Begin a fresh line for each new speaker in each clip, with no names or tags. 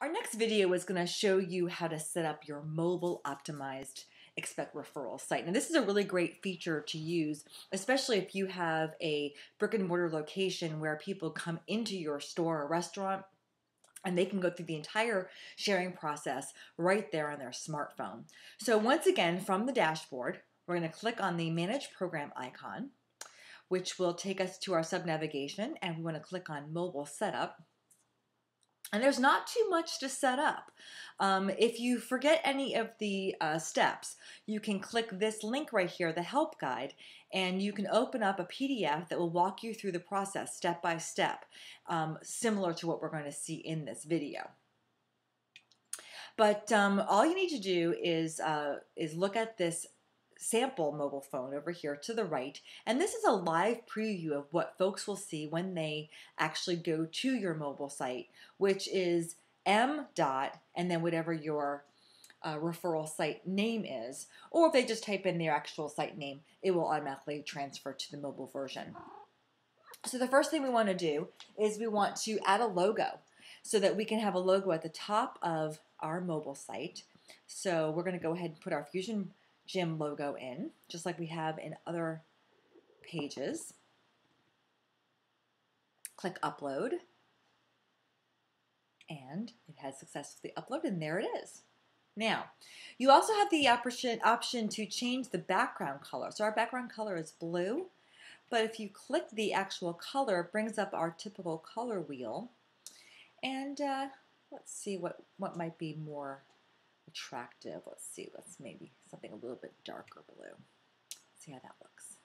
Our next video is going to show you how to set up your mobile optimized expect referral site. Now this is a really great feature to use, especially if you have a brick and mortar location where people come into your store or restaurant and they can go through the entire sharing process right there on their smartphone. So once again, from the dashboard, we're going to click on the Manage Program icon, which will take us to our sub-navigation, and we want to click on Mobile Setup. And there's not too much to set up. If you forget any of the steps, you can click this link right here, the help guide, and you can open up a PDF that will walk you through the process step by step, similar to what we're going to see in this video. But all you need to do is look at this sample mobile phone over here to the right, and this is a live preview of what folks will see when they actually go to your mobile site, which is m dot and then whatever your referral site name is, or if they just type in their actual site name, it will automatically transfer to the mobile version. So the first thing we want to do is we want to add a logo so that we can have a logo at the top of our mobile site. So we're going to go ahead and put our Fusion Gym logo in, just like we have in other pages. Click Upload, and it has successfully uploaded, and there it is. Now, you also have the option to change the background color. So our background color is blue, but if you click the actual color, it brings up our typical color wheel. And let's see what might be more attractive. Let's maybe something a little bit darker blue. See how that looks.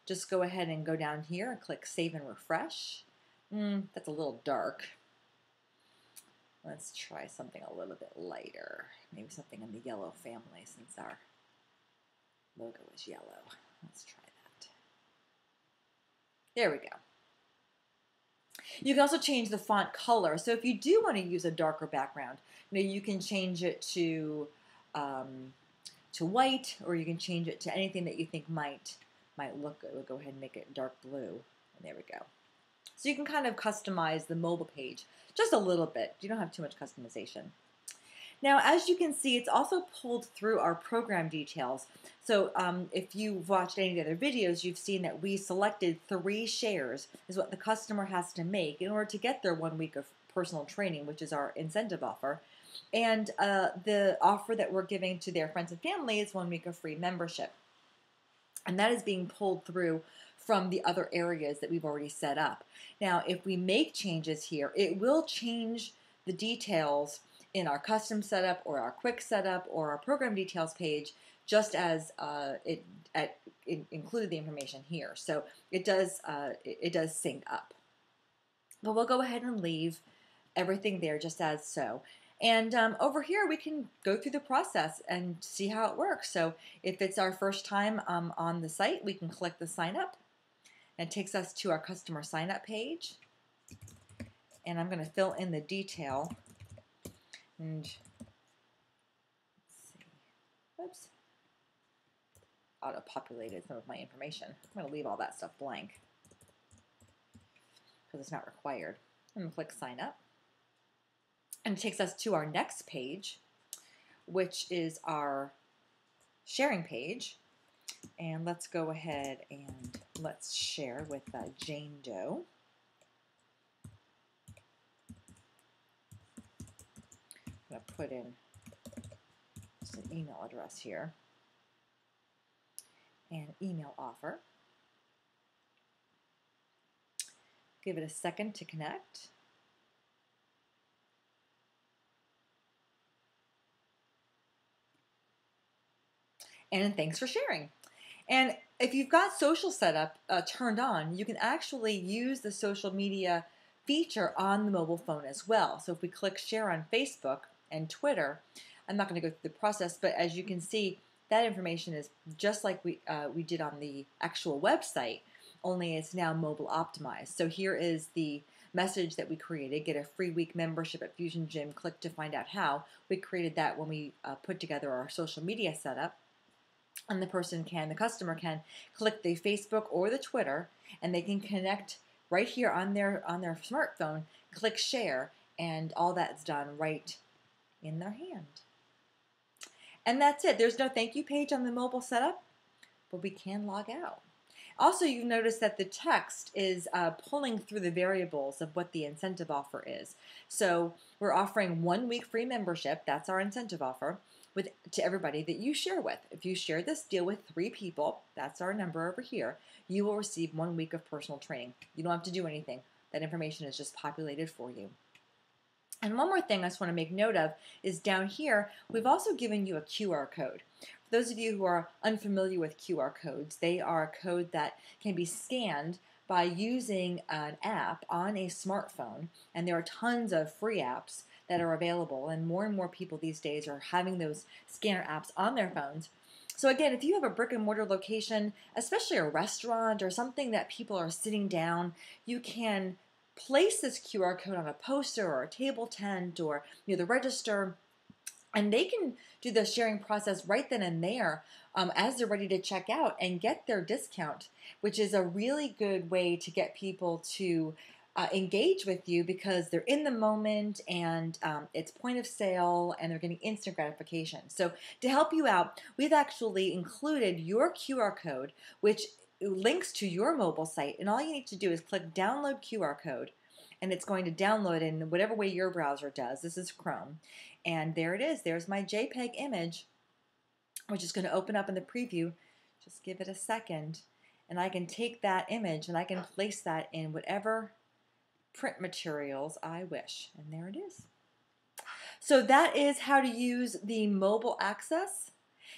Just go ahead and go down here and click Save and Refresh. That's a little dark. Let's try something a little bit lighter. Maybe something in the yellow family since our logo is yellow. Let's try that. There we go. You can also change the font color. So if you do want to use a darker background, you can change it to white, or you can change it to anything that you think might look good. We'll go ahead and make it dark blue. And there we go. So you can kind of customize the mobile page just a little bit. You don't have too much customization. Now, as you can see, it's also pulled through our program details. So if you've watched any of the other videos, you've seen that we selected 3 shares is what the customer has to make in order to get their 1 week of personal training, which is our incentive offer. And the offer that we're giving to their friends and family is 1 week of free membership. And that is being pulled through from the other areas that we've already set up. Now, if we make changes here, it will change the details in our custom setup or our quick setup or our program details page, just as it included the information here. So it does sync up. But we'll go ahead and leave everything there just as so. And over here, we can go through the process and see how it works. So if it's our first time on the site, we can click the sign up. And it takes us to our customer sign up page. And I'm going to fill in the detail. And let's see. Oops. Auto-populated some of my information. I'm going to leave all that stuff blank because it's not required. I'm going to click sign up. And it takes us to our next page, which is our sharing page. And let's go ahead and let's share with Jane Doe. I'm going to put in just an email address here and email offer. Give it a second to connect. And thanks for sharing. And if you've got social setup turned on, you can actually use the social media feature on the mobile phone as well. So if we click share on Facebook and Twitter, I'm not going to go through the process, but as you can see, that information is just like we did on the actual website, only it's now mobile optimized. So here is the message that we created: get a free week membership at Fusion Gym, click to find out how. We created that when we put together our social media setup. And the customer can click the Facebook or the Twitter, and they can connect right here on their smartphone, click share, And all that's done right in their hand. And that's it. There's no thank you page on the mobile setup, but we can log out. Also, you've noticed that the text is pulling through the variables of what the incentive offer is. So we're offering 1 week free membership. That's our incentive offer to everybody that you share with. If you share this deal with 3 people, that's our number over here, you will receive 1 week of personal training. You don't have to do anything. That information is just populated for you. And one more thing I just want to make note of is down here, we've also given you a QR code. For those of you who are unfamiliar with QR codes, they are a code that can be scanned by using an app on a smartphone. And there are tons of free apps that are available, and more people these days are having those scanner apps on their phones. So again, if you have a brick and mortar location, especially a restaurant or something that people are sitting down, you can place this QR code on a poster or a table tent or near the register, and they can do the sharing process right then and there as they're ready to check out and get their discount, which is a really good way to get people to engage with you because they're in the moment and it's point of sale and they're getting instant gratification. So to help you out, we've actually included your QR code, which links to your mobile site, and all you need to do is click download QR code, and it's going to download in whatever way your browser does. This is Chrome, and there it is. There's my JPEG image, which is going to open up in the preview. Just give it a second, and I can take that image and I can place that in whatever print materials I wish, and there it is. So that is how to use the mobile access.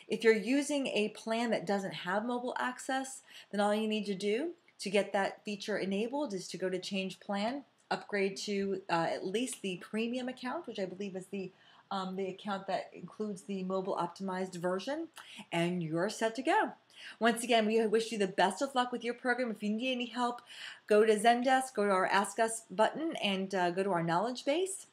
If you're using a plan that doesn't have mobile access, then all you need to do to get that feature enabled is to go to change plan, upgrade to at least the premium account, which I believe is the account that includes the mobile optimized version, and you're set to go. Once again, we wish you the best of luck with your program. If you need any help, go to Zendesk, go to our Ask Us button, and go to our knowledge base.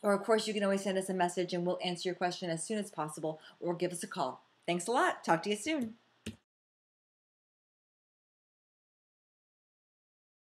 Or, of course, you can always send us a message and we'll answer your question as soon as possible, or give us a call. Thanks a lot. Talk to you soon.